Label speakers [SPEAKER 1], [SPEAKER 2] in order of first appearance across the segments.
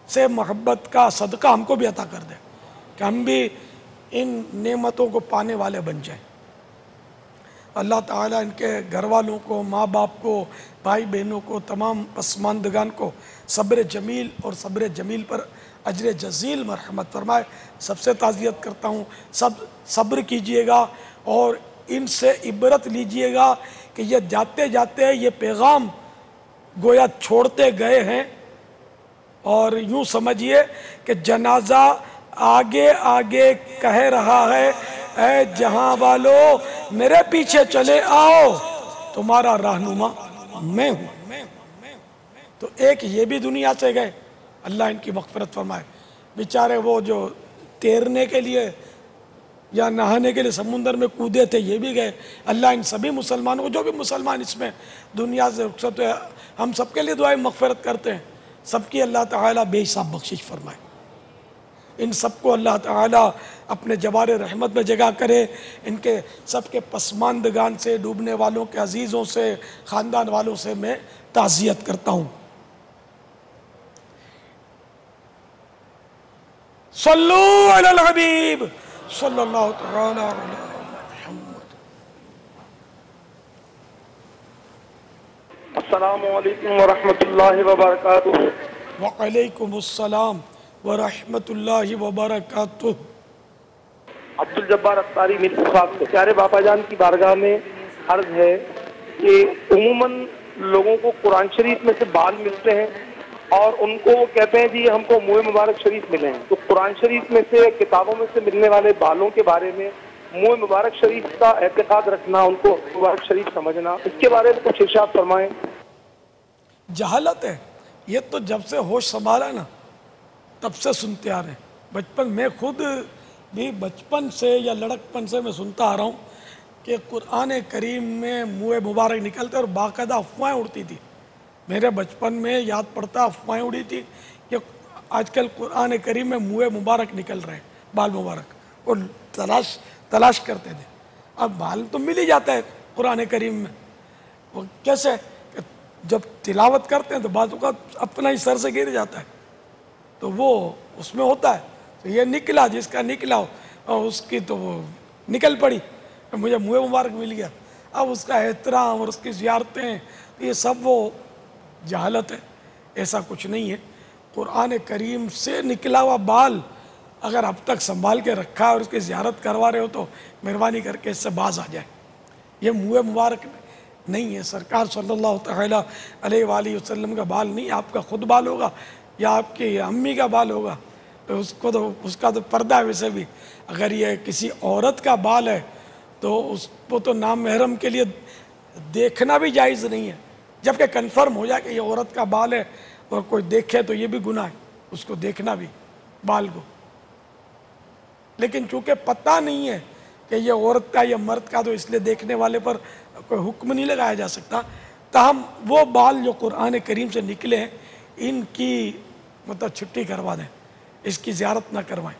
[SPEAKER 1] سے محبت کا صدقہ ہم کو بھی عطا کر دے کہ ہم بھی ان نعمتوں کو پانے والے بن جائیں۔ اللہ تعالیٰ ان کے گھر والوں کو، ماں باپ کو، بھائی بہنوں کو، تمام پسماندگان کو صبر جمیل اور صبر جمیل پر اجر جزیل مرحمت فرمائے۔ سب سے تعزیت کرتا ہوں، سب صبر کیجئے گا اور ان سے عبرت لیجئے گا کہ یہ جاتے جاتے یہ پیغام گویا چھوڑتے گئے ہیں، اور یوں سمجھیے کہ جنازہ آگے آگے کہہ رہا ہے، اے جہاں والو میرے پیچھے چلے آؤ، تمہارا رہنما میں ہوں۔ تو ایک یہ بھی دنیا سے گئے، اللہ ان کی مغفرت فرمائے۔ بیچارے وہ جو تیرنے کے لیے یا نہانے کے لیے سمندر میں کودے تھے، یہ بھی گئے۔ اللہ ان سبھی مسلمانوں کو، جو بھی مسلمان اس میں دنیا سے رخصت ہوئے، ہم سب کے لیے دعائیں مغفرت کرتے ہیں، سب کی اللہ تعالیٰ بے حساب بخشش فرمائے۔ ان سب کو اللہ تعالیٰ اپنے جوار رحمت میں جگہ کرے۔ ان کے سب کے پسماندگان سے، ڈوبنے والوں کے عزیزوں سے، خاندان والوں سے میں تعزیت کرتا ہوں۔ صلو علی الحبیب صلی اللہ تعالی علی محمد۔
[SPEAKER 2] السلام علیکم ورحمۃ اللہ وبرکاتہ۔
[SPEAKER 1] وعلیکم السلام ورحمۃ اللہ وبرکاتہ۔
[SPEAKER 2] عبدالجبار اختاری میر صاحب سے پیارے باپا جان کی بارگاہ میں عرض ہے کہ عموماً لوگوں کو قرآن شریف میں سے بال ملتے ہیں اور ان کو وہ کہتے ہیں جی ہم کو منہ مبارک شریف ملے ہیں، تو قرآن شریف میں سے، کتابوں میں سے ملنے والے بالوں کے بارے میں منہ مبارک شریف کا اعتقاد رکھنا، ان کو مبارک شریف سمجھنا، اس کے بارے میں کچھ ارشاد فرمائیں۔
[SPEAKER 1] جہالت ہے یہ تو، جب سے ہوش سنبھالا نا تب سے سنتے آ رہے ہیں۔ بچپن میں خود بھی بچپن سے یا لڑکپن سے میں سنتا آ رہا ہوں کہ قرآن کریم میں منہ مبارک نکلتے اور باقاعدہ افواہیں اڑتی تھی۔ میرے بچپن میں یاد پڑتا افواہیں اڑی تھی کہ آج کل قرآن کریم میں منہ مبارک نکل رہے ہیں، بال مبارک، اور تلاش کرتے تھے۔ اب بال تو مل ہی جاتا ہے قرآن کریم میں، وہ کیسے؟ جب تلاوت کرتے ہیں تو بعض اوقات اپنا ہی سر سے گر جاتا ہے، تو وہ اس میں ہوتا ہے، تو یہ نکلا، جس کا نکلا اور اس کی تو وہ نکل پڑی، مجھے منہ مبارک مل گیا۔ اب اس کا احترام اور اس کی زیارتیں، یہ سب وہ جہالت ہے، ایسا کچھ نہیں ہے۔ قرآن کریم سے نکلا ہوا بال اگر اب تک سنبھال کے رکھا اور اس کی زیارت کروا رہے ہو تو مہربانی کر کے اس سے باز آ جائے۔ یہ منہ مبارک نہیں ہے، سرکار صلی اللہ تعالیٰ علیہ وآلہ وسلم کا بال نہیں، آپ کا خود بال ہوگا یا آپ کی امی کا بال ہوگا، تو اس کا تو پردہ ہے۔ ویسے بھی اگر یہ کسی عورت کا بال ہے تو اس کو تو نامحرم کے لیے دیکھنا بھی جائز نہیں ہے، جبکہ کنفرم ہو جائے کہ یہ عورت کا بال ہے اور کوئی دیکھے تو یہ بھی گناہ ہے، اس کو دیکھنا بھی، بال کو۔ لیکن چونکہ پتہ نہیں ہے کہ یہ عورت کا یا مرد کا، تو اس لیے دیکھنے والے پر کوئی حکم نہیں لگایا جا سکتا۔ تاہم وہ بال جو قرآن کریم سے نکلے ہیں ان کی مطلب چھٹی کروا دیں، اس کی زیارت نہ کروائیں۔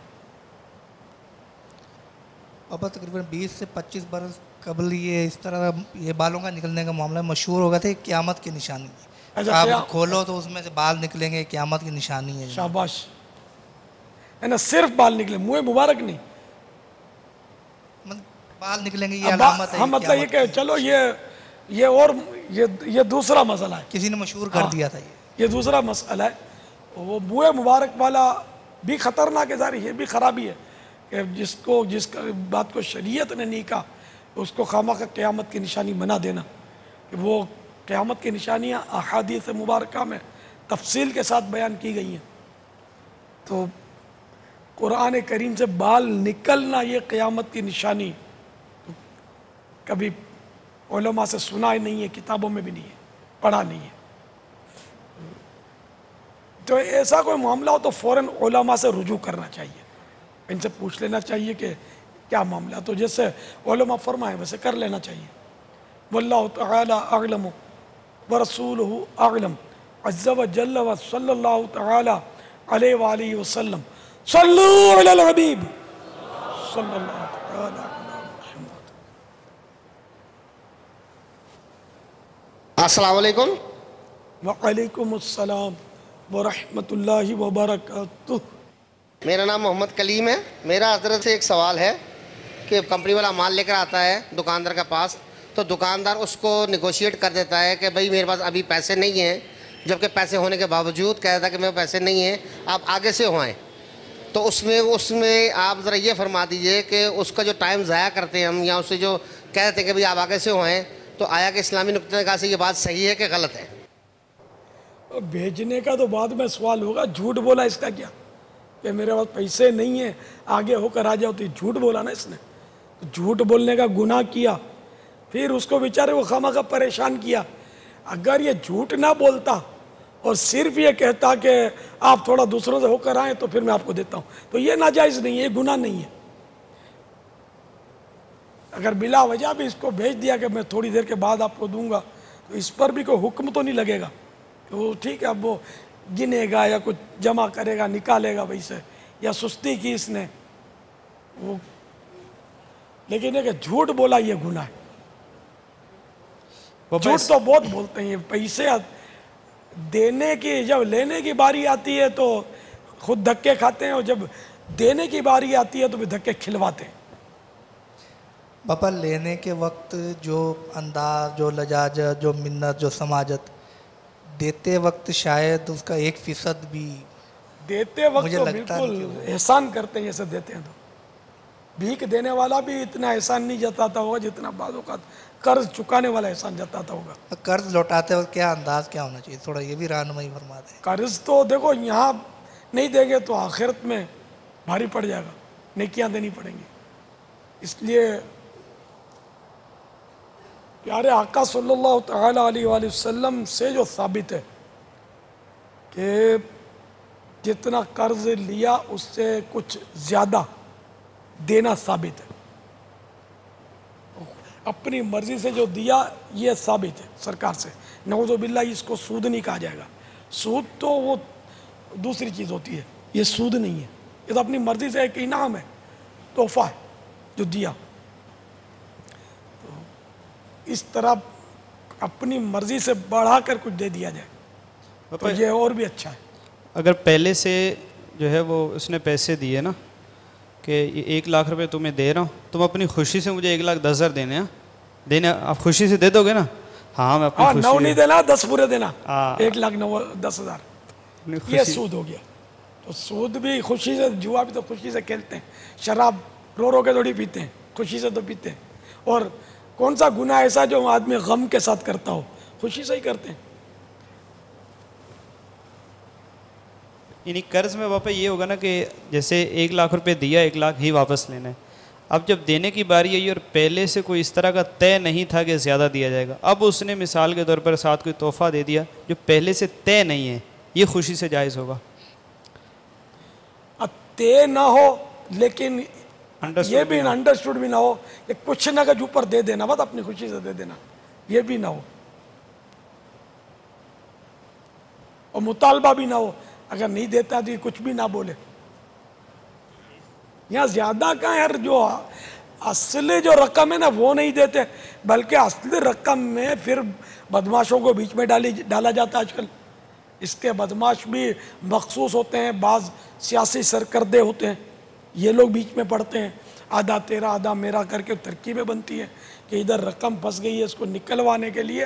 [SPEAKER 3] اب تقریباً 20 سے 25 برس قبل یہ اس طرح یہ بالوں کا نکلنے کا معاملہ مشہور ہو گیا تھا، قیامت کی نشانی ہے۔ آپ کھولو تو اس میں سے بال نکلیں گے، قیامت کی نشانی ہے۔
[SPEAKER 1] شاباش، ہے نا، صرف بال نکلے، منہ مبارک نہیں،
[SPEAKER 3] بال نکلیں گے، یہ علامت ہے۔
[SPEAKER 1] ہم مطلب یہ کہ چلو یہ اور یہ دوسرا مسئلہ ہے،
[SPEAKER 3] کسی نے مشہور کر دیا تھا
[SPEAKER 1] یہ دوسرا مسئلہ ہے۔ وہ منہ مبارک والا بھی خطرناک ہے، ظاہر یہ بھی خرابی ہے کہ جس بات کو شریعت نے نہیں کہا اس کو خامخواہ قیامت کی نشانی بنا دینا، کہ وہ قیامت کی نشانیاں احادیث مبارکہ میں تفصیل کے ساتھ بیان کی گئی ہیں۔ تو قرآن کریم سے بال نکلنا یہ قیامت کی نشانی کبھی علماء سے سنا ہی نہیں ہے، کتابوں میں بھی نہیں ہے، پڑھا نہیں ہے۔ تو ایسا کوئی معاملہ ہو تو فوراً علماء سے رجوع کرنا چاہیے، ان سے پوچھ لینا چاہیے کہ کیا معاملہ، تو جیسے علماء فرمائے ویسے کر لینا چاہیے۔ واللہ تعالی اعلم ورسولہ اعلم عز وجل وصلی اللہ تعالی علیہ وآلہ وسلم۔ صلو علی الحبیب صلی اللہ تعالی علی محمد۔
[SPEAKER 4] السلام علیکم۔
[SPEAKER 1] وعلیکم السلام ورحمۃ اللہ وبرکاتہ۔
[SPEAKER 4] میرا نام محمد کلیم ہے۔ میرا حضرت سے ایک سوال ہے کہ کمپنی والا مال لے کر آتا ہے دکاندار کے پاس، تو دکاندار اس کو نیگوشیٹ کر دیتا ہے کہ بھائی میرے پاس ابھی پیسے نہیں ہیں، جبکہ پیسے ہونے کے باوجود کہہ دیتا ہے کہ میرے پیسے نہیں ہیں، آپ آگے سے ہوائیں۔ تو اس میں آپ ذرا یہ فرما دیجئے کہ اس کا جو ٹائم ضائع کرتے ہیں ہم، یا اسے جو کہہ دیتے ہیں کہ بھائی آپ آگے سے ہوائیں، تو آیا کہ اسلامی نقطۂ نگاہ سے یہ بات صحیح ہے کہ غلط ہے؟
[SPEAKER 1] بھیجنے کا تو بعد میں سوال ہوگا، جھوٹ بولا اس کا کیا کہ میرے پاس پیسے نہیں ہیں آگے ہو کر آ جاؤ، تو جھوٹ بولا نا اس نے، جھوٹ بولنے کا گناہ کیا، پھر اس کو بیچارے وہ خواہ پریشان کیا۔ اگر یہ جھوٹ نہ بولتا اور صرف یہ کہتا کہ آپ تھوڑا دوسروں سے ہو کر آئیں تو پھر میں آپ کو دیتا ہوں، تو یہ ناجائز نہیں ہے، یہ گناہ نہیں ہے۔ اگر بلا وجہ بھی اس کو بھیج دیا کہ میں تھوڑی دیر کے بعد آپ کو دوں گا، تو اس پر بھی کوئی حکم تو نہیں لگے گا کہ وہ ٹھیک ہے اب وہ گنے گا یا کچھ جمع کرے گا نکالے گا ویسے، یا سستی کی اس نے وہ، لیکن یہ کہ جھوٹ بولا یہ گناہ ہے۔ جھوٹ تو بہت بولتے ہیں، پیسے دینے کی جب لینے کی باری آتی ہے تو خود دھکے کھاتے ہیں، اور جب دینے کی باری آتی ہے تو بھی دھکے کھلواتے ہیں۔
[SPEAKER 3] باپا لینے کے وقت جو انداز، جو لجاجت، جو منت، جو سماجت، دیتے وقت شاید اس کا 1% بھی
[SPEAKER 1] دیتے وقت
[SPEAKER 3] مجھے
[SPEAKER 1] تو
[SPEAKER 3] لگتا
[SPEAKER 1] بالکل احسان کرتے ہیں جیسے دیتے ہیں، تو بھیک دینے والا بھی اتنا احسان نہیں جتاتا ہوگا جتنا بعض اوقات قرض چکانے والا احسان جتاتا ہوگا۔
[SPEAKER 3] قرض لوٹاتے وقت کیا انداز کیا ہونا چاہیے، تھوڑا یہ بھی رہنمائی فرما دیں۔
[SPEAKER 1] قرض تو دیکھو یہاں نہیں دیں گے تو آخرت میں بھاری پڑ جائے گا، نیکیاں دینی پڑیں گی۔ اس لیے پیارے آقا صلی اللہ تعالی علیہ وآلہ وسلم سے جو ثابت ہے کہ جتنا قرض لیا اس سے کچھ زیادہ دینا ثابت ہے، اپنی مرضی سے جو دیا یہ ثابت ہے سرکار سے۔ نعوذ باللہ اس کو سود نہیں کہا جائے گا، سود تو وہ دوسری چیز ہوتی ہے، یہ سود نہیں ہے، یہ تو اپنی مرضی سے ایک انعام ہے، تحفہ ہے جو دیا۔ تو اس طرح اپنی مرضی سے بڑھا کر کچھ دے دیا جائے تو یہ اور بھی اچھا ہے۔
[SPEAKER 5] اگر پہلے سے جو ہے وہ اس نے پیسے دیے نا کہ 1,00,000 روپے تمہیں دے رہا ہوں، تم اپنی خوشی سے مجھے 1,10,000 دینے ہیں، دینے آپ خوشی سے دے دو گے نا؟ ہاں میں اپنی خوشی
[SPEAKER 1] 9 نہیں دینا، 10 پورے دینا، 1,10,000 یہ سود ہو گیا۔ تو سود بھی خوشی سے، جوا بھی تو خوشی سے کھیلتے ہیں، شراب رو رو کے تھوڑی پیتے ہیں، خوشی سے تو پیتے ہیں۔ اور کون سا گناہ ایسا جو آدمی غم کے ساتھ کرتا ہو، خوشی سے ہی کرتے ہیں۔
[SPEAKER 5] یعنی قرض میں باپا یہ ہوگا نا کہ جیسے 1,00,000 روپے دیا، 1,00,000 ہی واپس لینا ہے۔ اب جب دینے کی باری آئی اور پہلے سے کوئی اس طرح کا طے نہیں تھا کہ زیادہ دیا جائے گا، اب اس نے مثال کے طور پر ساتھ کوئی تحفہ دے دیا جو پہلے سے طے نہیں ہے، یہ خوشی سے جائز ہوگا؟
[SPEAKER 1] طے نہ ہو لیکن یہ بھی انڈرسٹوڈ بھی نہ ہو کہ کچھ نہ کچھ اوپر دے دینا، بات اپنی خوشی سے دے دینا، یہ بھی نہ ہو، اور مطالبہ بھی نہ ہو، اگر نہیں دیتا تو کچھ بھی نہ بولے۔ یہاں زیادہ کہاں یار، جو اصلی جو رقم ہے نا وہ نہیں دیتے، بلکہ اصلی رقم میں پھر بدماشوں کو بیچ میں ڈالا جاتا ہے۔ آج کل اس کے بدماش بھی مخصوص ہوتے ہیں، بعض سیاسی سرکردے ہوتے ہیں، یہ لوگ بیچ میں پڑتے ہیں، آدھا تیرا آدھا میرا کر کے ترکیبیں بنتی ہیں کہ ادھر رقم پھنس گئی ہے، اس کو نکلوانے کے لیے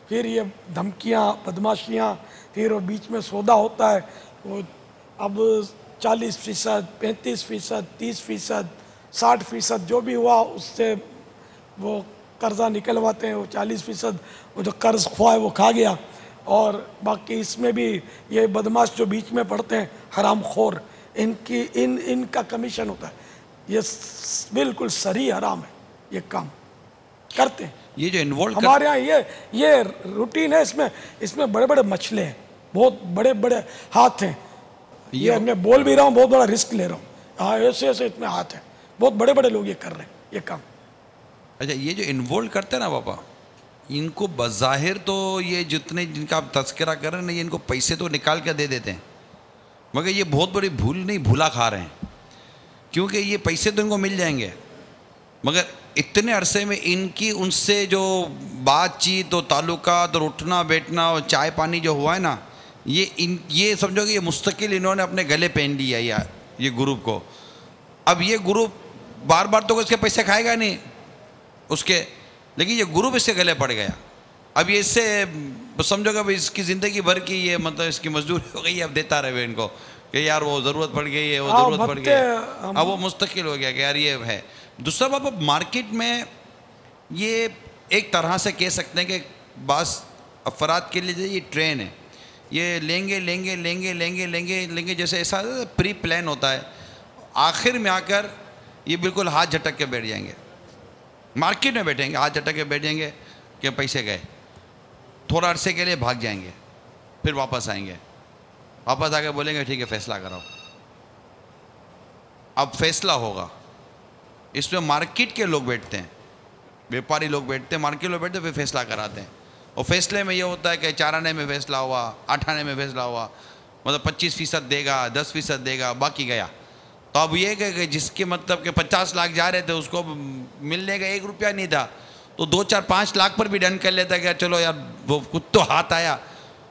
[SPEAKER 1] پھر یہ دھمکیاں، بدماشیاں، پھر وہ بیچ میں سودا ہوتا ہے، وہ اب 40%، 35%، 30%، 60% جو بھی ہوا اس سے وہ قرضہ نکلواتے ہیں، وہ 40% وہ جو قرض خواہ ہے وہ کھا گیا، اور باقی اس میں بھی یہ بدماش جو بیچ میں پڑتے ہیں حرام خور، ان کا کمیشن ہوتا ہے۔ یہ بالکل صریح حرام ہے، یہ کام کرتے ہیں۔
[SPEAKER 6] یہ جو انوالو
[SPEAKER 1] ہمارے ہاں یہ روٹین ہے، اس میں بڑے بڑے مچھلے ہیں، بہت بڑے بڑے ہاتھ ہیں، یہ میں بول بھی رہا ہوں، بہت بڑا رسک لے رہا ہوں، ہاں ایسے ایسے اتنے ہاتھ ہیں، بہت بڑے بڑے لوگ یہ کر رہے ہیں یہ کام۔
[SPEAKER 6] اچھا، یہ جو انوالو کرتے ہیں نا پاپا، ان کو بظاہر تو یہ جتنے جن کا آپ تذکرہ کر رہے ہیں نا، یہ ان کو پیسے تو نکال کے دے دیتے ہیں، مگر یہ بہت بڑی بھول نہیں بھولا کھا رہے ہیں، کیونکہ یہ پیسے تو ان کو مل جائیں گے، مگر اتنے عرصے میں ان کی ان سے جو بات چیت اور تعلقات اور اٹھنا بیٹھنا اور چائے پانی جو ہوا ہے نا، یہ سمجھو کہ یہ مستقل انہوں نے اپنے گلے پہن لیا یہ گروپ کو. اب یہ گروپ بار بار تو اس کے پیسے کھائے گا نہیں اس کے, لیکن یہ گروپ اس کے گلے پڑ گیا. اب یہ اس سے سمجھو کہ اس کی زندگی بھر کی یہ مطلب اس کی مزدوری ہو گئی, اب دیتا رہے ان کو کہ یار وہ ضرورت پڑ گئی ہے, وہ ضرورت پڑ گئی, اب وہ مستقل ہو گیا کہ یار یہ ہے. دوسرا بات, اب مارکیٹ میں یہ ایک طرح سے کہہ سکتے ہیں کہ بعض افراد کے لیے یہ ٹرین ہے, یہ لیں گے لیں گے لیں گے لیں گے لیں گے لیں گے, جیسے ایسا پری پلان ہوتا ہے, آخر میں آ کر یہ بالکل ہاتھ جھٹک کے بیٹھ جائیں گے, مارکیٹ میں بیٹھیں گے, ہاتھ جھٹک کے بیٹھ جائیں گے کہ پیسے گئے, تھوڑا عرصے کے لیے بھاگ جائیں گے, پھر واپس آئیں گے, واپس آ کے بولیں گے ٹھیک ہے فیصلہ کراؤ. اب فیصلہ ہوگا, اس میں مارکیٹ کے لوگ بیٹھتے ہیں, بیپاری لوگ بیٹھتے ہیں, مارکیٹ لوگ بیٹھتے ہیں, پھر فیصلہ کراتے ہیں. اور فیصلے میں یہ ہوتا ہے کہ 4 آنے میں فیصلہ ہوا, 8 آنے میں فیصلہ ہوا, مطلب 25% دے گا, 10% دے گا, باقی گیا. تو اب یہ کہ جس کے مطلب کہ 50 لاکھ جا رہے تھے اس کو ملنے کا 1 روپیہ نہیں تھا, تو 2, 4, 5 لاکھ پر بھی ڈن کر لیتا کہ چلو یار وہ کچھ تو ہاتھ آیا.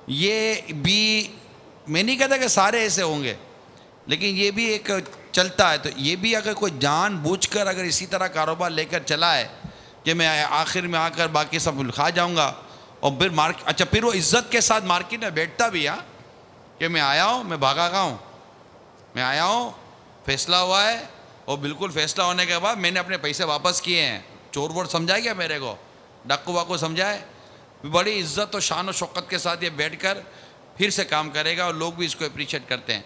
[SPEAKER 6] یہ بھی میں نہیں کہتا کہ سارے ایسے ہوں گے, لیکن یہ بھی ایک چلتا ہے. تو یہ بھی اگر کوئی جان بوجھ کر اگر اسی طرح کاروبار لے کر چلا ہے کہ میں آخر میں آ کر باقی سب کھا جاؤں گا, اور پھر اچھا پھر وہ عزت کے ساتھ مارکیٹ میں بیٹھتا بھی ہے کہ میں آیا ہوں, میں بھاگا گا ہوں, میں آیا ہوں, فیصلہ ہوا ہے, اور بالکل فیصلہ ہونے کے بعد میں نے اپنے پیسے واپس کیے ہیں. چور وور سمجھا گیا میرے کو, ڈاکو واکو سمجھا ہے, بڑی عزت و شان و شوقت کے ساتھ یہ بیٹھ کر پھر سے کام کرے گا, اور لوگ بھی اس کو اپریشیٹ کرتے ہیں.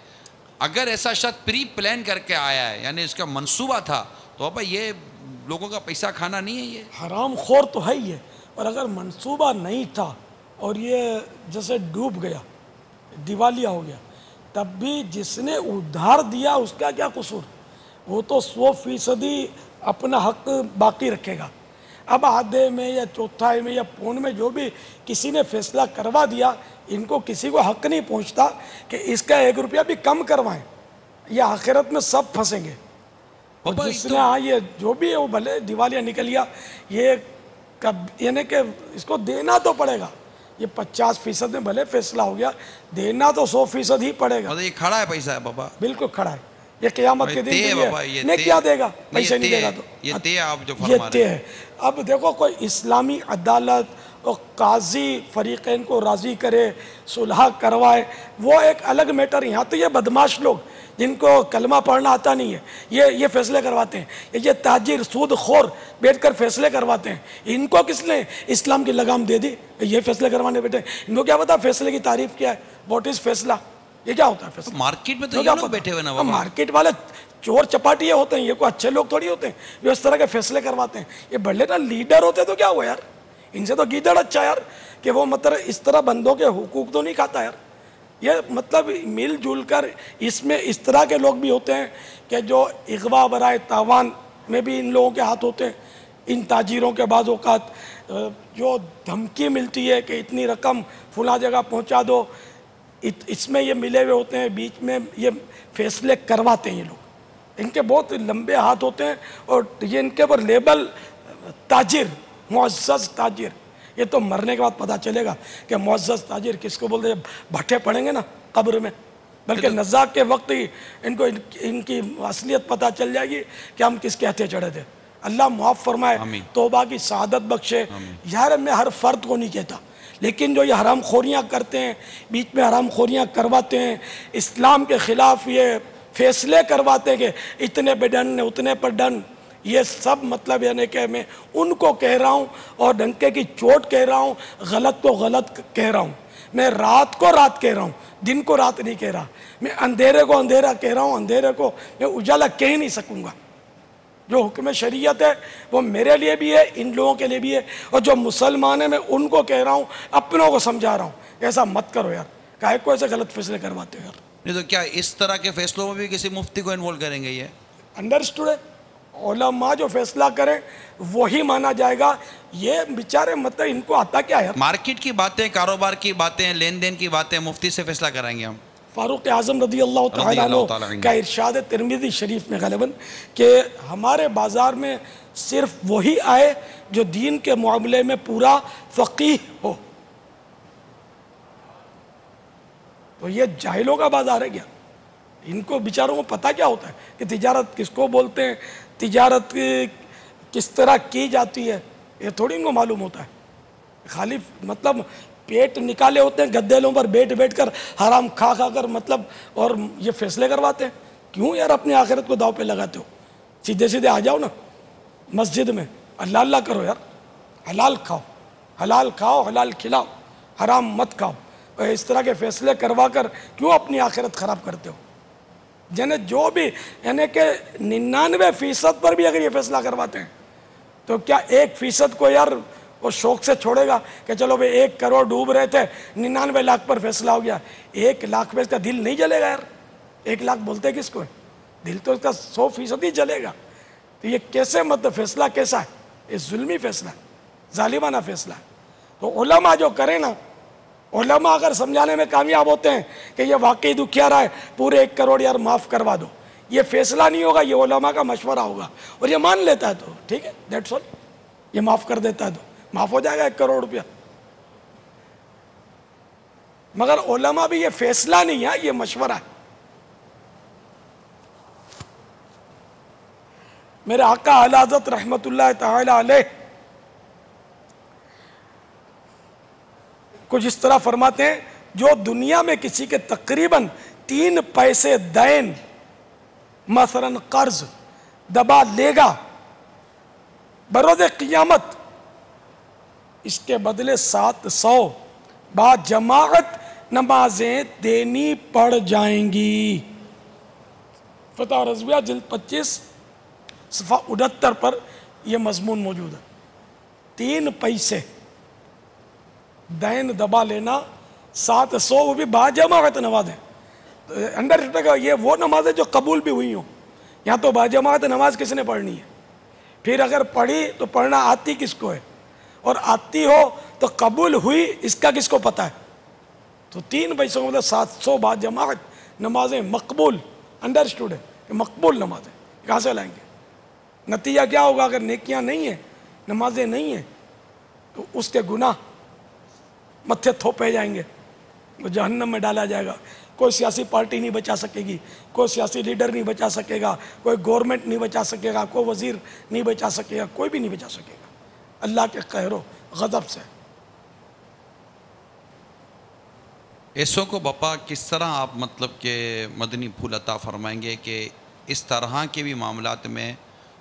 [SPEAKER 6] اگر ایسا شخص پری پلان کر کے آیا ہے, یعنی اس کا منصوبہ تھا, تو ابا یہ لوگوں کا پیسہ کھانا نہیں ہے, یہ
[SPEAKER 1] حرام خور تو ہے ہی ہے. اور اگر منصوبہ نہیں تھا اور یہ جیسے ڈوب گیا, دیوالیہ ہو گیا, تب بھی جس نے ادھار دیا اس کا کیا قصور, وہ تو 100% اپنا حق باقی رکھے گا. اب آدھے میں یا چوتھائی میں یا پون میں جو بھی کسی نے فیصلہ کروا دیا, ان کو کسی کو حق نہیں پہنچتا کہ اس کا 1 روپیہ بھی کم کروائیں, یا آخرت میں سب پھنسیں گے. اور جس نے یہ جو بھی ہے وہ بھلے دیوالیہ نکل گیا, یہ یعنی کہ اس کو دینا تو پڑے گا. یہ 50% میں بھلے فیصلہ ہو گیا, دینا تو 100% ہی پڑے گا.
[SPEAKER 6] یہ کھڑا ہے پیسہ ہے بابا,
[SPEAKER 1] بالکل کھڑا ہے. یہ قیامت کے دن نہیں کیا دے گا, پیسے نہیں دے گا, تو یہ طے ہے. اب دیکھو کوئی اسلامی عدالت اور قاضی فریقین کو راضی کرے, صلح کروائے, وہ ایک الگ میٹر. یہاں تو یہ بدماش لوگ جن کو کلمہ پڑھنا آتا نہیں ہے, یہ فیصلے کرواتے ہیں. یہ تاجر سود خور بیٹھ کر فیصلے کرواتے ہیں. ان کو کس نے اسلام کی لگام دے دی, یہ فیصلے کروانے بیٹھے. ان کو کیا پتا فیصلے کی تعریف کیا ہے, واٹ از فیصلہ, یہ کیا ہوتا ہے فیصلہ.
[SPEAKER 6] مارکیٹ میں تو یہ لوگ بیٹھے ہوئے نا بابا,
[SPEAKER 1] مارکیٹ والے چور چپاٹیے ہوتے ہیں, یہ کوئی اچھے لوگ تھوڑی ہوتے ہیں جو اس طرح کے فیصلے کرواتے ہیں. یہ بڑے نا لیڈر ہوتے تو کیا ہوا یار, ان سے تو گیدڑ اچھا یار, کہ وہ مطلب اس طرح بندوں کے حقوق تو نہیں کھاتا یار. یہ مطلب مل جل کر اس میں اس طرح کے لوگ بھی ہوتے ہیں کہ جو اغوا برائے تاوان میں بھی ان لوگوں کے ہاتھ ہوتے ہیں. ان تاجروں کے بعض اوقات جو دھمکی ملتی ہے کہ اتنی رقم فلاں جگہ پہنچا دو, اس میں یہ ملے ہوئے ہوتے ہیں, بیچ میں یہ فیصلے کرواتے ہیں. یہ لوگ ان کے بہت لمبے ہاتھ ہوتے ہیں, اور یہ ان کے اوپر لیبل تاجر, معزز تاجر. یہ تو مرنے کے بعد پتہ چلے گا کہ معزز تاجر کس کو بولتے ہیں, بھٹے پڑیں گے نا قبر میں, بلکہ نزاع کے وقت ہی ان کو ان کی اصلیت پتہ چل جائے گی کہ ہم کس کے ہتھے چڑھے تھے. اللہ معاف فرمائے, توبہ کی سعادت بخشے. یار میں ہر فرد کو نہیں کہتا, لیکن جو یہ حرام خوریاں کرتے ہیں, بیچ میں حرام خوریاں کرواتے ہیں, اسلام کے خلاف یہ فیصلے کرواتے ہیں کہ اتنے پہ ڈن اتنے پر ڈن, یہ سب مطلب یعنی کہ میں ان کو کہہ رہا ہوں اور ڈنکے کی چوٹ کہہ رہا ہوں, غلط کو غلط کہہ رہا ہوں. میں رات کو رات کہہ رہا ہوں, دن کو رات نہیں کہہ رہا. میں اندھیرے کو اندھیرا کہہ رہا ہوں, اندھیرے کو میں اجالا کہہ ہی نہیں سکوں گا. جو حکم شریعت ہے وہ میرے لیے بھی ہے, ان لوگوں کے لیے بھی ہے, اور جو مسلمان ہیں میں ان کو کہہ رہا ہوں, اپنوں کو سمجھا رہا ہوں. ایسا مت کرو یار, کاہے کو ایسے غلط فیصلے کرواتے ہو یار.
[SPEAKER 6] نہیں تو کیا اس طرح کے فیصلوں میں بھی کسی مفتی کو انوالو کریں گے؟ یہ
[SPEAKER 1] انڈرسٹوڈ ہے, علماء جو فیصلہ کریں وہی مانا جائے گا. یہ بیچارے مطلب ان کو آتا کیا ہے,
[SPEAKER 6] مارکیٹ کی باتیں, کاروبار کی باتیں, لین دین کی باتیں مفتی سے فیصلہ کرائیں گے ہم.
[SPEAKER 1] فاروق اعظم رضی اللہ تعالیٰ عنہ کا ارشاد ترمذی شریف میں غالباً کہ ہمارے بازار میں صرف وہی آئے جو دین کے معاملے میں پورا فقیہ ہو. تو یہ جاہلوں کا بازار ہے کیا؟ ان کو بیچاروں کو پتہ کیا ہوتا ہے کہ تجارت کس کو بولتے ہیں، تجارت کس طرح کی جاتی ہے، یہ تھوڑی ان کو معلوم ہوتا ہے. خالی مطلب پیٹ نکالے ہوتے ہیں گدیلوں پر بیٹھ کر حرام کھا کر مطلب، اور یہ فیصلے کرواتے ہیں. کیوں یار اپنی آخرت کو داؤ پہ لگاتے ہو؟ سیدھے آ جاؤ نا مسجد میں، اللہ اللہ کرو یار، حلال کھاؤ حلال کھلاؤ، حرام مت کھاؤ. اور اس طرح کے فیصلے کروا کر کیوں اپنی آخرت خراب کرتے ہو؟ یعنی جو بھی، یعنی کہ 99% پر بھی اگر یہ فیصلہ کرواتے ہیں تو کیا 1% کو یار وہ شوق سے چھوڑے گا کہ چلو بھئی 1 کروڑ ڈوب رہے تھے 99 لاکھ پر فیصلہ ہو گیا؟ 1 لاکھ پہ اس کا دل نہیں جلے گا یار. 1 لاکھ بولتے کس کو ہے؟ دل تو اس کا 100% ہی جلے گا. تو یہ کیسے مطلب فیصلہ کیسا ہے؟ یہ ظلمی فیصلہ ہے، ظالمانہ فیصلہ ہے. تو علماء جو کریں نا، علماء اگر سمجھانے میں کامیاب ہوتے ہیں کہ یہ واقعی دکھیارا ہے، پورے 1 کروڑ یار معاف کروا دو، یہ فیصلہ نہیں ہوگا، یہ علماء کا مشورہ ہوگا، اور یہ مان لیتا ہے تو ٹھیک ہے، دیٹس آل. یہ معاف کر دیتا ہے تو معاف ہو جائے گا 1 کروڑ روپیہ. مگر علماء بھی یہ فیصلہ نہیں ہے، یہ مشورہ ہے. میرے آقا اعلی حضرت رحمت اللہ تعالی علیہ کچھ اس طرح فرماتے ہیں، جو دنیا میں کسی کے تقریباً 3 پیسے دین مثلا قرض دبا لے گا، بروز قیامت اس کے بدلے 700 با جماعت نمازیں دینی پڑ جائیں گی. فتح رضویہ جلد 25 صفحہ 69 پر یہ مضمون موجود ہے. 3 پیسے دین دبا لینا، 700 وہ بھی با جماعت نمازیں. انڈر یہ وہ نمازیں جو قبول بھی ہوئی ہوں. یہاں تو با جماعت نماز کس نے پڑھنی ہے؟ پھر اگر پڑھی تو پڑھنا آتی کس کو ہے؟ اور آتی ہو تو قبول ہوئی اس کا کس کو پتہ ہے؟ تو 3 پیسوں مطلب 700 با جماعت نمازیں مقبول، انڈرسٹوڈ ہے کہ مقبول نمازیں کہاں سے لائیں گے؟ نتیجہ کیا ہوگا؟ اگر نیکیاں نہیں ہیں، نمازیں نہیں ہیں، تو اس کے گناہ متھے تھوپے جائیں گے، وہ جہنم میں ڈالا جائے گا. کوئی سیاسی پارٹی نہیں بچا سکے گی، کوئی سیاسی لیڈر نہیں بچا سکے گا، کوئی گورنمنٹ نہیں بچا سکے گا، کوئی وزیر نہیں بچا سکے گا، کوئی بھی نہیں بچا سکے گا اللہ کے قہر و غضب سے.
[SPEAKER 6] ایسوں کو بپا کس طرح آپ مطلب کہ مدنی پھول عطا فرمائیں گے کہ اس طرح کے بھی معاملات میں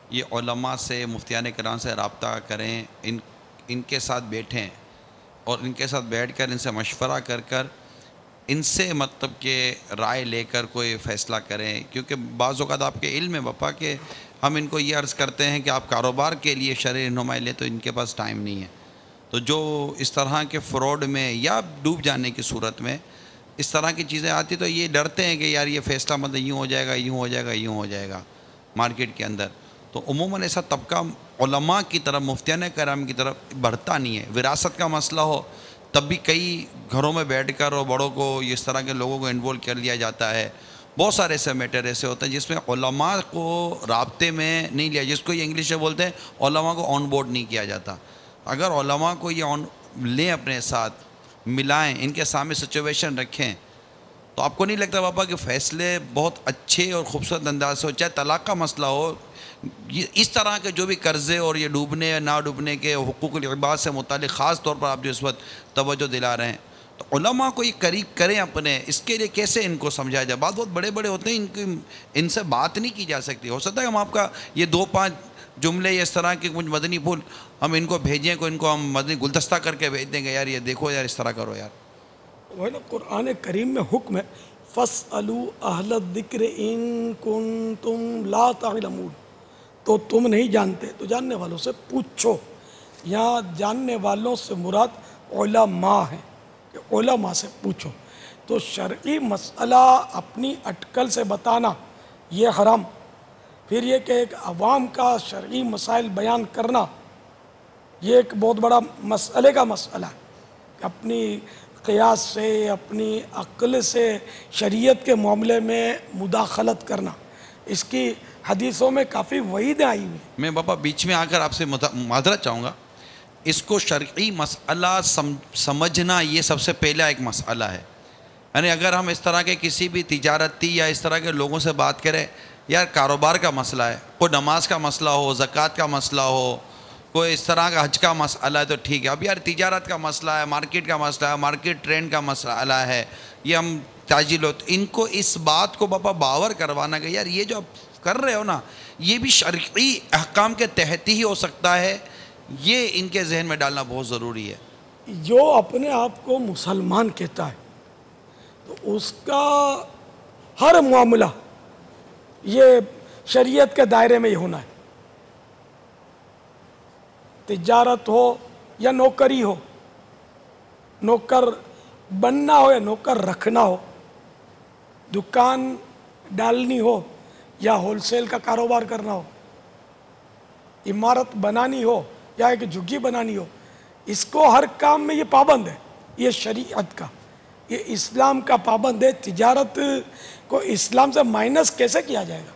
[SPEAKER 6] یہ علماء سے، مفتیان کرام سے رابطہ کریں، ان کے ساتھ بیٹھیں اور ان کے ساتھ بیٹھ کر ان سے مشورہ کر ان سے مطلب کہ رائے لے کر کوئی فیصلہ کریں؟ کیونکہ بعض اوقات آپ کے علم ہے بپا کہ ہم ان کو یہ عرض کرتے ہیں کہ آپ کاروبار کے لیے شرعی رہنمائی لیں تو ان کے پاس ٹائم نہیں ہے. تو جو اس طرح کے فراڈ میں یا ڈوب جانے کی صورت میں اس طرح کی چیزیں آتی تو یہ ڈرتے ہیں کہ یار یہ فیصلہ مطلب یوں ہو جائے گا، یوں ہو جائے گا، یوں ہو جائے گا مارکیٹ کے اندر. تو عموماً ایسا طبقہ علماء کی طرف، مفتیان کرام کی طرف بڑھتا نہیں ہے. وراثت کا مسئلہ ہو تب بھی کئی گھروں میں بیٹھ کر اور بڑوں کو اس طرح کے لوگوں کو انوالو کر لیا جاتا ہے. بہت سارے ایسے میٹر ایسے ہوتے ہیں جس میں علماء کو رابطے میں نہیں لیا، جس کو یہ انگلش میں بولتے ہیں علماء کو آن بورڈ نہیں کیا جاتا. اگر علماء کو یہ لیں، اپنے ساتھ ملائیں، ان کے سامنے سچویشن رکھیں، تو آپ کو نہیں لگتا پاپا کہ فیصلے بہت اچھے اور خوبصورت انداز سے ہو؟ چاہے طلاق کا مسئلہ ہو، اس طرح کے جو بھی قرضے اور یہ ڈوبنے یا نہ ڈوبنے کے حقوق العباد سے متعلق خاص طور پر آپ جو اس وقت توجہ دلا رہے ہیں، تو علماء کو یہ قریب کریں اپنے. اس کے لیے کیسے ان کو سمجھایا جائے؟ بات بہت بڑے بڑے ہوتے ہیں، ان سے بات نہیں کی جا سکتی. ہو سکتا ہے ہم آپ کا یہ 2-5 جملے یا اس طرح کے کچھ مدنی پھول ہم ان کو بھیجیں، کو ان کو ہم مدنی گلدستہ کر کے بھیج دیں گے، یار یہ دیکھو یار اس طرح کرو یار.
[SPEAKER 1] وہ نا قرآن کریم میں حکم ہے فَاسْأَلُوا أَهْلَ الذِّكْرِ إِن كُنتُمْ لَا تَعْلَمُونَ. تو تم نہیں جانتے تو جاننے والوں سے پوچھو. یہاں جاننے والوں سے مراد علماء ہیں کہ علماء سے پوچھو. تو شرعی مسئلہ اپنی اٹکل سے بتانا یہ حرام. پھر یہ کہ ایک عوام کا شرعی مسائل بیان کرنا یہ ایک بہت بڑا مسئلے کا مسئلہ ہے کہ اپنی قیاس سے، اپنی عقل سے شریعت کے معاملے میں مداخلت کرنا. اس کی حدیثوں میں کافی وعیدیں آئی ہوئی.
[SPEAKER 6] میں بابا بیچ میں آ کر آپ سے معذرت چاہوں گا. اس کو شرعی مسئلہ سمجھنا یہ سب سے پہلا ایک مسئلہ ہے. یعنی اگر ہم اس طرح کے کسی بھی تجارتی یا اس طرح کے لوگوں سے بات کریں، یار کاروبار کا مسئلہ ہے، کوئی نماز کا مسئلہ ہو، زکوٰۃ کا مسئلہ ہو، کوئی اس طرح کا حج کا مسئلہ ہے تو ٹھیک ہے. اب یار تجارت کا مسئلہ ہے، مارکیٹ کا مسئلہ ہے، مارکیٹ ٹرینڈ کا مسئلہ ہے، یہ ہم تاجر لوگ، ان کو اس بات کو بابا باور کروانا کہ یار یہ جو آپ کر رہے ہو نا یہ بھی شرعی احکام کے تحت ہی ہو سکتا ہے، یہ ان کے ذہن میں ڈالنا بہت ضروری ہے.
[SPEAKER 1] جو اپنے آپ کو مسلمان کہتا ہے تو اس کا ہر معاملہ یہ شریعت کے دائرے میں ہی ہونا ہے. تجارت ہو یا نوکری ہو، نوکر بننا ہو یا نوکر رکھنا ہو، دکان ڈالنی ہو یا ہول سیل کا کاروبار کرنا ہو، عمارت بنانی ہو یا ایک جھگی بنانی ہو، اس کو ہر کام میں یہ پابند ہے. یہ شریعت کا، یہ اسلام کا پابند ہے. تجارت کو اسلام سے مائنس کیسے کیا جائے گا؟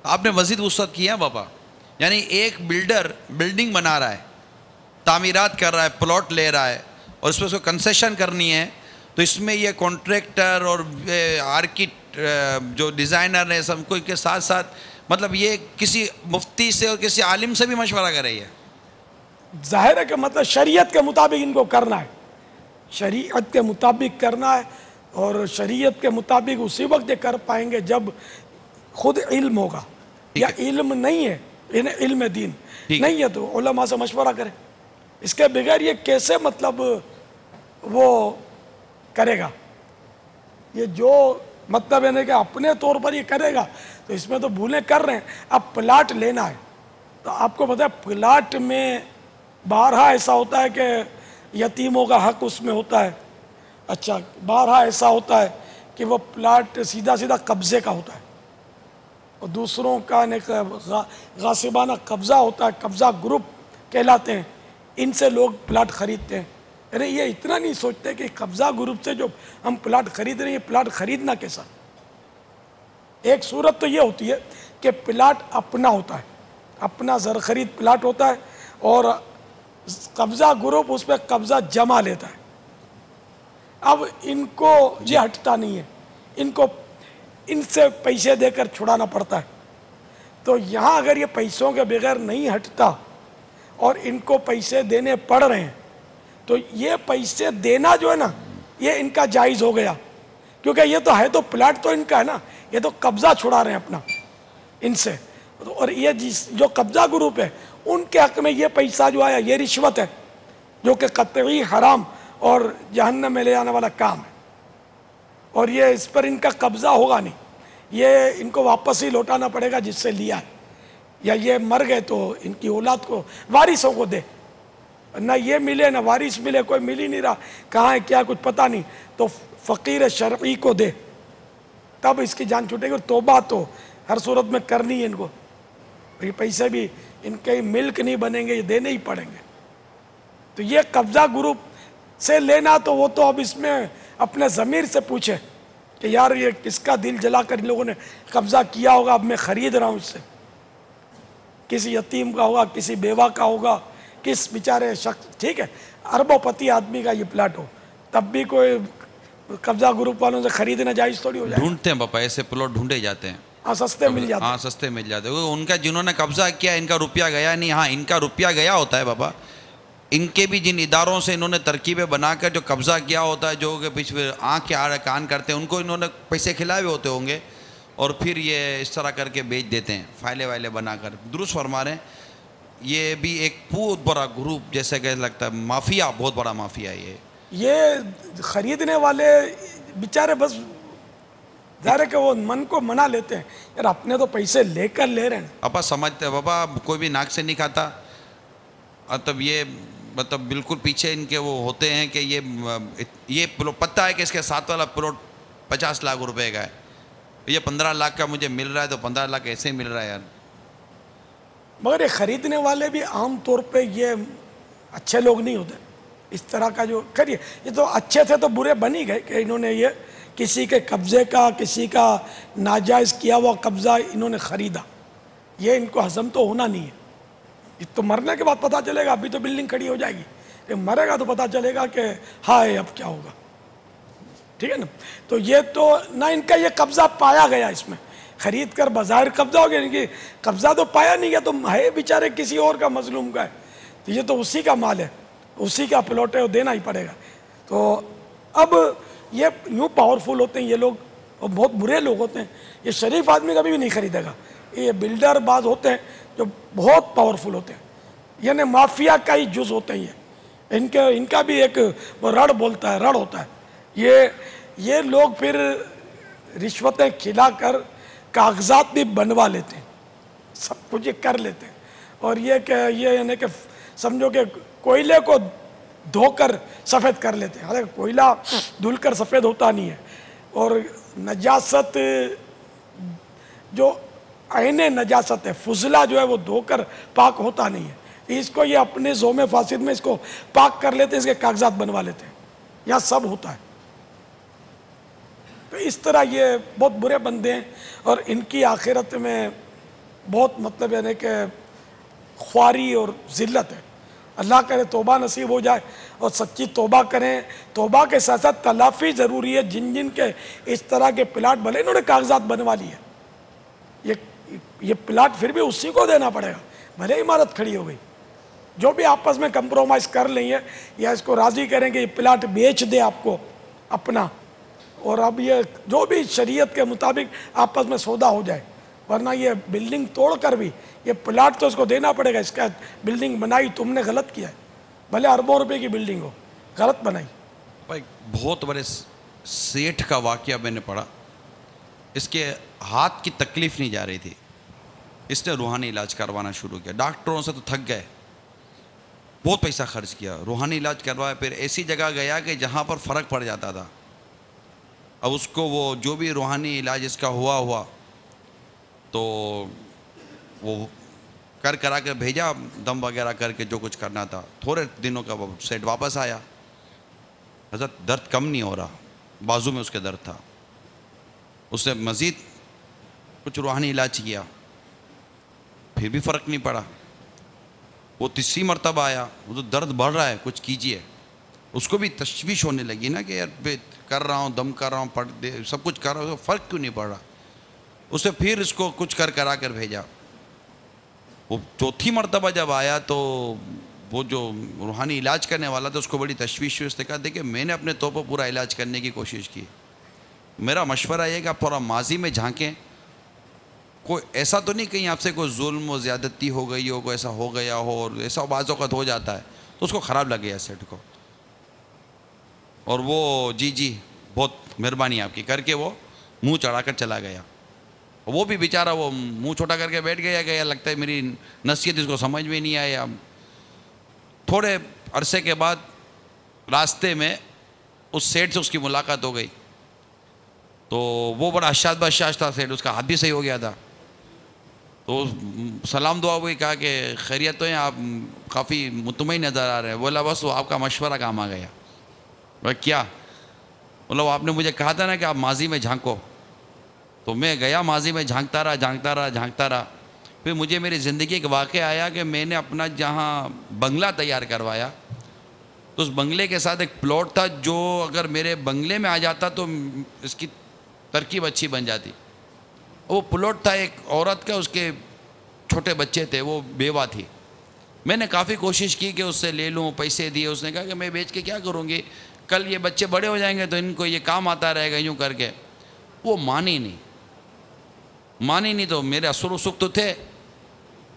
[SPEAKER 6] آپ نے مزید وسعت کیا بابا. یعنی ایک بلڈر بلڈنگ بنا رہا ہے، تعمیرات کر رہا ہے، پلاٹ لے رہا ہے اور اس میں اس کو کنسیشن کرنی ہے، تو اس میں یہ کانٹریکٹر اور آرکیٹ جو ڈیزائنر ہیں سب کو کے ساتھ ساتھ مطلب یہ کسی مفتی سے اور کسی عالم سے بھی مشورہ کر رہی ہے.
[SPEAKER 1] ظاہر ہے کہ مطلب شریعت کے مطابق ان کو کرنا ہے، شریعت کے مطابق کرنا ہے. اور شریعت کے مطابق اسی وقت یہ کر پائیں گے جب خود علم ہوگا. یا علم نہیں ہے، یعنی علم دین نہیں ہے تو علماء سے مشورہ کریں. اس کے بغیر یہ کیسے مطلب وہ کرے گا؟ یہ جو مطلب ہے کہ اپنے طور پر یہ کرے گا تو اس میں تو بھولیں کر رہے ہیں. اب پلاٹ لینا ہے تو آپ کو پتہ ہے پلاٹ میں بارہا ایسا ہوتا ہے کہ یتیموں کا حق اس میں ہوتا ہے. اچھا، بارہا ایسا ہوتا ہے کہ وہ پلاٹ سیدھا سیدھا قبضے کا ہوتا ہے اور دوسروں کا غاصبانہ قبضہ ہوتا ہے. قبضہ گروپ کہلاتے ہیں، ان سے لوگ پلاٹ خریدتے ہیں. ارے یہ اتنا نہیں سوچتے کہ قبضہ گروپ سے جو ہم پلاٹ خرید رہے ہیں، یہ پلاٹ خریدنا کیسا؟ ایک صورت تو یہ ہوتی ہے کہ پلاٹ اپنا ہوتا ہے، اپنا زرخرید پلاٹ ہوتا ہے اور قبضہ گروپ اس پہ قبضہ جمع لیتا ہے. اب ان کو یہ ہٹتا نہیں ہے، ان کو ان سے پیسے دے کر چھڑانا پڑتا ہے. تو یہاں اگر یہ پیسوں کے بغیر نہیں ہٹتا اور ان کو پیسے دینے پڑ رہے ہیں تو یہ پیسے دینا جو ہے نا یہ ان کا جائز ہو گیا، کیونکہ یہ تو ہے تو پلاٹ تو ان کا ہے نا، یہ تو قبضہ چھڑا رہے ہیں اپنا ان سے. اور یہ جو قبضہ گروپ ہے ان کے حق میں یہ پیسہ جو آیا یہ رشوت ہے، جو کہ قطعی حرام اور جہنم میں لے جانے والا کام ہے. اور یہ اس پر ان کا قبضہ ہوگا نہیں، یہ ان کو واپس ہی لوٹانا پڑے گا جس سے لیا ہے. یا یہ مر گئے تو ان کی اولاد کو، وارثوں کو دے. نہ یہ ملے نہ وارث ملے، کوئی مل ہی نہیں رہا، کہاں ہے کیا کچھ پتہ نہیں، تو فقیر شرعی کو دے، تب اس کی جان چھوٹے گی. اور توبہ تو ہر صورت میں کرنی ہے ان کو. یہ پیسے بھی ان کے ملک نہیں بنیں گے، یہ دینے ہی پڑیں گے. تو یہ قبضہ گروپ سے لینا تو وہ تو اب اس میں اپنے ضمیر سے پوچھے کہ یار یہ کس کا دل جلا کر ان لوگوں نے قبضہ کیا ہوگا، اب میں خرید رہا ہوں اس سے. کسی یتیم کا ہوگا، کسی بیوہ کا ہوگا، کس بیچارے شخص، ٹھیک ہے اربوں پتی آدمی کا یہ پلاٹ ہو، تب بھی کوئی قبضہ گروپ والوں سے خریدنا جائز تھوڑی ہو جائے.
[SPEAKER 6] ڈھونڈتے ہیں باپا، ایسے پلاٹ ڈھونڈے جاتے ہیں.
[SPEAKER 1] ہاں سستے مل جاتے ہیں.
[SPEAKER 6] ہاں سستے مل جاتے ہیں. ان کا جنہوں نے قبضہ کیا ان کا روپیہ گیا نہیں. ہاں ان کا روپیہ گیا ہوتا ہے بابا. ان کے بھی جن اداروں سے انہوں نے ترکیبیں بنا کر جو قبضہ کیا ہوتا ہے، جو کہ پیچھے آنکھ کے آڑے کان کرتے ہیں، ان کو انہوں نے پیسے کھلائے ہوئے ہوتے ہوں گے اور پھر یہ اس طرح کر کے بیچ دیتے ہیں، فائلے وائلے بنا کر. درست فرما رہے ہیں. یہ بھی ایک بہت بڑا گروپ جیسے کہ لگتا ہے مافیا، بہت بڑا مافیا ہے
[SPEAKER 1] یہ خریدنے والے بیچارے بس ظاہر ہے کہ وہ من کو منا لیتے ہیں، یار اپنے تو پیسے لے کر لے رہے ہیں.
[SPEAKER 6] پاپا سمجھتے بابا کوئی بھی ناک سے نہیں کھاتا. تب یہ مطلب بالکل پیچھے ان کے وہ ہوتے ہیں کہ یہ پتہ ہے کہ اس کے ساتھ والا پلاٹ 50 لاکھ روپے کا ہے، یہ 15 لاکھ کا مجھے مل رہا ہے تو 15 لاکھ ایسے ہی مل رہا ہے یار.
[SPEAKER 1] مگر یہ خریدنے والے بھی عام طور پہ یہ اچھے لوگ نہیں ہوتے. اس طرح کا جو کریے یہ تو اچھے تھے تو برے بن ہی گئے کہ انہوں نے یہ کسی کے قبضے کا، کسی کا ناجائز کیا ہوا قبضہ انہوں نے خریدا. یہ ان کو ہضم تو ہونا نہیں ہے. یہ تو مرنے کے بعد پتہ چلے گا، ابھی تو بلڈنگ کھڑی ہو جائے گی، مرے گا تو پتہ چلے گا کہ ہائے اب کیا ہوگا. ٹھیک ہے نا. تو یہ تو نہ ان کا یہ قبضہ پایا گیا, اس میں خرید کر بظاہر قبضہ ہو گیا, ان کی قبضہ تو پایا نہیں گیا, تو ہے بیچارے کسی اور کا مظلوم کا ہے, تو یہ تو اسی کا مال ہے, اسی کا پلاٹ ہے, وہ دینا ہی پڑے گا. تو اب یہ یوں پاورفل ہوتے ہیں یہ لوگ, اور بہت برے لوگ ہوتے ہیں. یہ شریف آدمی کبھی بھی نہیں خریدے گا. یہ بلڈر باز ہوتے ہیں جو بہت پاورفل ہوتے ہیں, یعنی مافیا کا ہی جز ہوتے ہیں یہ. ان کا بھی ایک وہ رڑ بولتا ہے, رڑ ہوتا ہے. یہ لوگ پھر رشوتیں کھلا کر کاغذات بھی بنوا لیتے ہیں, سب کچھ یہ کر لیتے ہیں. اور یہ یعنی کہ سمجھو کہ کوئلے کو دھو کر سفید کر لیتے ہیں. حالانکہ کوئلہ دھل کر سفید ہوتا نہیں ہے, اور نجاست جو عین نجاست ہے, فضلہ جو ہے وہ دھو کر پاک ہوتا نہیں ہے, اس کو یہ اپنے زوم فاسد میں اس کو پاک کر لیتے ہیں, اس کے کاغذات بنوا لیتے ہیں. یہاں سب ہوتا ہے. تو اس طرح یہ بہت برے بندے ہیں, اور ان کی آخرت میں بہت مطلب یعنی کہ خواری اور ذلت ہے. اللہ کرے توبہ نصیب ہو جائے اور سچی توبہ کریں. توبہ کے ساتھ ساتھ تلافی ضروری ہے. جن کے اس طرح کے پلاٹ بھلے انہوں نے کاغذات بنوا لیے, یہ پلاٹ پھر بھی اسی کو دینا پڑے گا, بھلے عمارت کھڑی ہو گئی. جو بھی آپس میں کمپرومائز کر لیں گے یا اس کو راضی کریں کہ یہ پلاٹ بیچ دے آپ کو اپنا, اور اب یہ جو بھی شریعت کے مطابق آپس میں سودا ہو جائے, ورنہ یہ بلڈنگ توڑ کر بھی یہ پلاٹ تو اس کو دینا پڑے گا. اس کا بلڈنگ بنائی تم نے غلط کیا ہے, بھلے اربوں روپے کی بلڈنگ ہو, غلط بنائی.
[SPEAKER 6] بھائی بہت بڑے سیٹھ کا واقعہ میں نے پڑھا. اس کے ہاتھ کی تکلیف نہیں جا رہی تھی, اس نے روحانی علاج کروانا شروع کیا. ڈاکٹروں سے تو تھک گئے, بہت پیسہ خرچ کیا, روحانی علاج کروایا. پھر ایسی جگہ گیا کہ جہاں پر فرق پڑ جاتا تھا. اب اس کو وہ جو بھی روحانی علاج اس کا ہوا تو وہ کرا کے بھیجا, دم وغیرہ کر کے جو کچھ کرنا تھا. تھوڑے دنوں کا وہ سیٹ واپس آیا. حضرت درد کم نہیں ہو رہا, بازو میں اس کے درد تھا. اس نے مزید کچھ روحانی علاج کیا, پھر بھی فرق نہیں پڑا. وہ تیسری مرتبہ آیا, وہ تو درد بڑھ رہا ہے, کچھ کیجئے. اس کو بھی تشویش ہونے لگی نا کہ یار کر رہا ہوں, دم کر رہا ہوں, سب کچھ کر رہا ہوں, فرق کیوں نہیں پڑ رہا. اس نے پھر اس کو کچھ کرا کر بھیجا. وہ چوتھی مرتبہ جب آیا تو وہ جو روحانی علاج کرنے والا تھا اس کو بڑی تشویش ہوئی. اس نے کہا دیکھیں میں نے اپنے طور پر پورا علاج کرنے کی کوشش کی, میرا مشورہ یہ کہ آپ تھوڑا ماضی میں جھانکیں. کوئی ایسا تو نہیں کہیں آپ سے کوئی ظلم و زیادتی ہو گئی ہو, کوئی ایسا ہو گیا ہو, اور ایسا بعض اوقات ہو جاتا ہے. تو اس کو خراب لگ گیا سیٹ کو, اور وہ جی بہت مہربانی آپ کی کر کے وہ منہ چڑھا کر چلا گیا. وہ بھی بیچارہ وہ منہ چھوٹا کر کے بیٹھ گیا کہ لگتا ہے میری نصیحت اس کو سمجھ میں نہیں آیا. تھوڑے عرصے کے بعد راستے میں اس سیٹ سے اس کی ملاقات ہو گئی. تو وہ بڑا اشاش بشاش تھا سیٹ, اس کا ہاتھ بھی صحیح ہو گیا تھا. تو سلام دعا ہوئی, کہا کہ خیریت تو ہیں, آپ کافی مطمئن نظر آ رہے ہیں. بولا بس وہ آپ کا مشورہ کام آ گیا. بھائی کیا؟ بولا وہ آپ نے مجھے کہا تھا نا کہ آپ ماضی میں جھانکو. تو میں گیا ماضی میں, جھانکتا رہا. پھر مجھے میری زندگی ایک واقعہ آیا کہ میں نے اپنا جہاں بنگلہ تیار کروایا تو اس بنگلے کے ساتھ ایک پلاٹ تھا جو اگر میرے بنگلے میں آ جاتا تو اس کی ترکیب اچھی بن جاتی. وہ پلاٹ تھا ایک عورت کا, اس کے چھوٹے بچے تھے, وہ بیوہ تھی. میں نے کافی کوشش کی کہ اس سے لے لوں, پیسے دیے. اس نے کہا کہ میں بیچ کے کیا کروں گی, کل یہ بچے بڑے ہو جائیں گے تو ان کو یہ کام آتا رہے گا, یوں کر کے. وہ مانی نہیں. تو میرے اثر و سکھ تو تھے.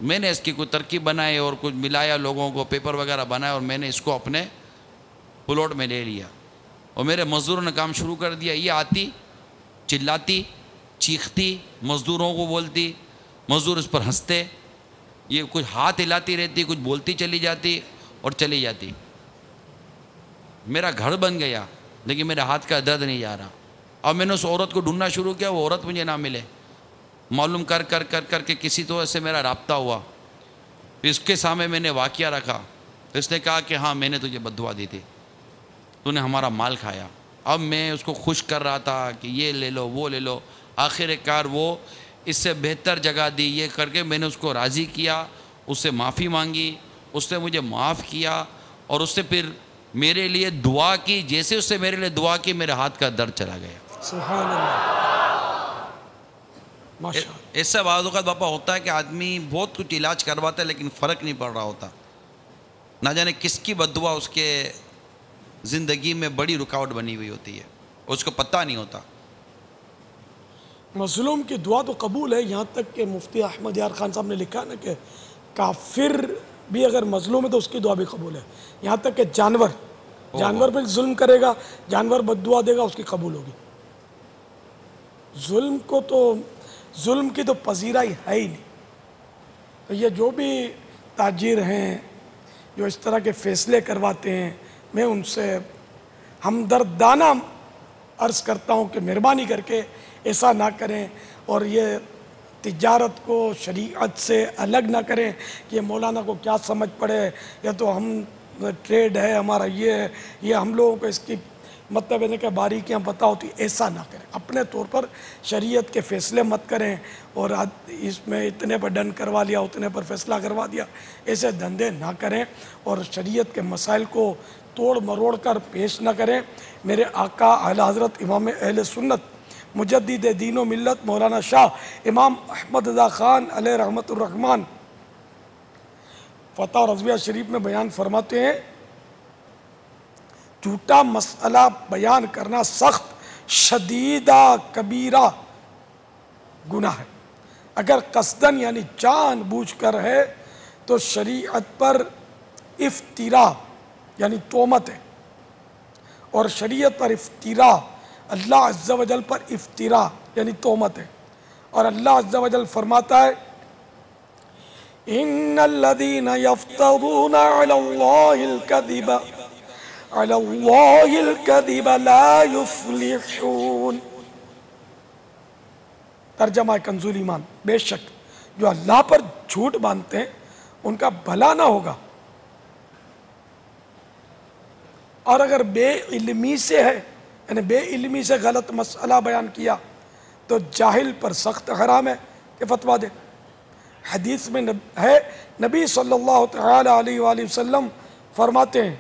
[SPEAKER 6] میں نے اس کی کوئی ترکیب بنائی اور کچھ ملایا, لوگوں کو پیپر وغیرہ بنایا, اور میں نے اس کو اپنے پلاٹ میں لے لیا. اور میرے مزدوروں نے کام شروع کر دیا. یہ آتی, چلاتی, چیختی, مزدوروں کو بولتی, مزدور اس پر ہنستے, یہ کچھ ہاتھ ہلاتی رہتی, کچھ بولتی چلی جاتی اور چلی جاتی. میرا گھر بن گیا لیکن میرے ہاتھ کا درد نہیں جا رہا. اب میں نے اس عورت کو ڈھونڈنا شروع کیا, وہ عورت مجھے نہ ملے. معلوم کر کے کسی طرح سے میرا رابطہ ہوا. اس کے سامنے میں نے واقعہ رکھا. اس نے کہا کہ ہاں میں نے تجھے بد دعا دی تھی, تو نے ہمارا مال کھایا. اب میں اس کو خوش کر رہا تھا کہ یہ لے لو, وہ لے لو. آخر کار وہ اس سے بہتر جگہ دی. یہ کر کے میں نے اس کو راضی کیا, اس سے معافی مانگی, اس نے مجھے معاف کیا, اور اس سے پھر میرے لیے دعا کی، جیسے اس سے میرے لیے دعا کی میرے ہاتھ کا درد چلا گیا.
[SPEAKER 1] سبحان اللہ، ماشاء اللہ.
[SPEAKER 6] ایسا بعض اوقات باپا ہوتا ہے کہ آدمی بہت کچھ علاج کرواتا ہے لیکن فرق نہیں پڑ رہا ہوتا. نہ جانے کس کی بد دعا اس کے زندگی میں بڑی رکاوٹ بنی ہوئی ہوتی ہے، اس کو پتہ نہیں ہوتا.
[SPEAKER 1] مظلوم کی دعا تو قبول ہے، یہاں تک کہ مفتی احمد یار خان صاحب نے لکھا نا کہ کافر بھی اگر مظلوم ہے تو اس کی دعا بھی قبول ہے. یہاں تک کہ جانور پہ ظلم کرے گا، جانور بد دعا دے گا، اس کی قبول ہوگی. ظلم کی تو پذیرائی ہے ہی نہیں. تو یہ جو بھی تاجر ہیں جو اس طرح کے فیصلے کرواتے ہیں، میں ان سے ہمدردانہ عرض کرتا ہوں کہ مہربانی کر کے ایسا نہ کریں، اور یہ تجارت کو شریعت سے الگ نہ کریں کہ یہ مولانا کو کیا سمجھ پڑے، یا تو ہم ٹریڈ ہے ہمارا یہ ہے، یہ ہم لوگوں کو اس کی مطلب ہے کہ باریکیاں پتہ ہوتی. ایسا نہ کریں، اپنے طور پر شریعت کے فیصلے مت کریں اور اس میں اتنے پر ڈن کروا لیا، اتنے پر فیصلہ کروا دیا، ایسے دھندے نہ کریں اور شریعت کے مسائل کو توڑ مروڑ کر پیش نہ کریں. میرے آقا اعلیٰ حضرت امام اہل سنت مجدد دین و ملت مولانا شاہ امام احمد رضا خان علیہ رحمت الرحمن فتح و رضویہ شریف میں بیان فرماتے ہیں، جھوٹا مسئلہ بیان کرنا سخت شدیدہ کبیرہ گناہ ہے. اگر قصدن یعنی جان بوجھ کر ہے تو شریعت پر افتراء یعنی تہمت ہے، اور شریعت پر افتراء اللہ عز و جل پر افتراء یعنی تہمت ہے. اور اللہ عز و جل فرماتا ہے ان الذین یفترون علی اللہ الکذب لا یفلحون. ترجمہ کنزول ایمان، بے شک جو اللہ پر جھوٹ باندھتے ہیں ان کا بھلا نہ ہوگا. اور اگر بے علمی سے ہے، یعنی بے علمی سے غلط مسئلہ بیان کیا تو جاہل پر سخت حرام ہے کہ فتویٰ دے. حدیث میں ہے نبی صلی اللہ تعالی علیہ وآلہ وسلم فرماتے ہیں